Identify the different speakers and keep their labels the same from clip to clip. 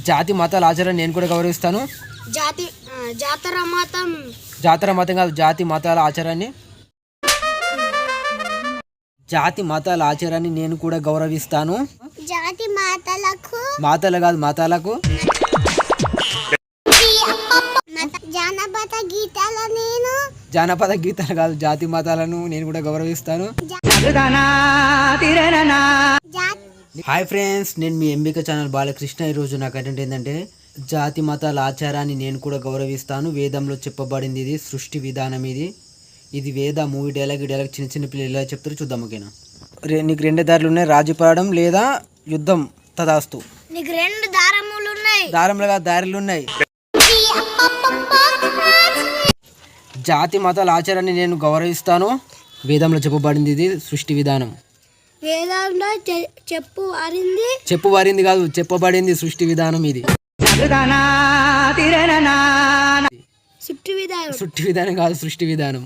Speaker 1: జాతి మతాల ఆచారాన్ని నేను కూడా గౌరవిస్తాను. జాతర మతం కాదు, జాతి మతాల ఆచారాన్ని నేను కూడా గౌరవిస్తాను. మాతలు కాదు, మతాలకు. జానపద గీతాలు కాదు, జాతి మతాలను నేను కూడా గౌరవిస్తాను. హాయ్ ఫ్రెండ్స్, నేను మీ ఎంబిక ఛానల్ బాలకృష్ణ. ఈరోజు నా కంటెంట్ ఏంటంటే జాతి మతాల ఆచారాన్ని నేను కూడా గౌరవిస్తాను. వేదంలో చెప్పబడింది, ఇది సృష్టి విధానం. ఇది వేద మూవీ డైలాగ్. ఈ డైలాగ్ చిన్న చిన్న పిల్లలు ఎలా చెప్తారో చూద్దాం. ఓకేనా? నీకు రెండే దారులు ఉన్నాయి, రాజీపడడం లేదా యుద్ధం. తదాస్తు.
Speaker 2: నీకు రెండు దారములు ఉన్నాయి,
Speaker 1: దారములుగా దారులు ఉన్నాయి. జాతి మతాల ఆచారాన్ని నేను గౌరవిస్తాను. వేదంలో చెప్పబడింది, ఇది సృష్టి విధానం.
Speaker 2: వేదంలో
Speaker 1: చెప్పువారింది కాదు, చెప్పబడింది సృష్టి విధానం. ఇది సృష్టి విధానం కాదు, సృష్టి విధానం.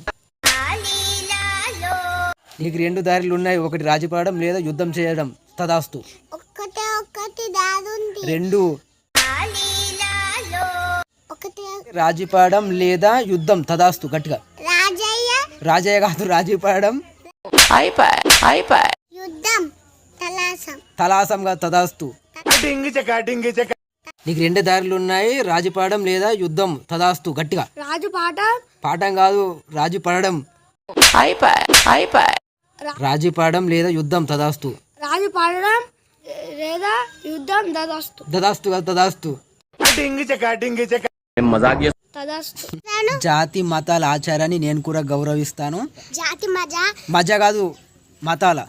Speaker 1: నీకు రెండు దారులు ఉన్నాయి, ఒకటి రాజీపడడం లేదా యుద్ధం చేయడం. తదాస్తు. రెండు రాజీపడడం లేదా యుద్ధం. తదాస్తు. గట్టిగా. రాజయ్య కాదు, రాజీపడడం. తలాసం కాదు, తదాస్తు. నీకు రెండు దారులు ఉన్నాయి, రాజీపడడం లేదా యుద్ధం. తదాస్తు. గట్టిగా. పాఠం కాదు, రాజీపడడం. రాజీపడడం లేదా యుద్ధం. తదాస్తు. తదాస్తు కాదు, తదాస్తు. జాతి మతాల ఆచారాన్ని నేను కూడా గౌరవిస్తాను. మజా కాదు, మతాల.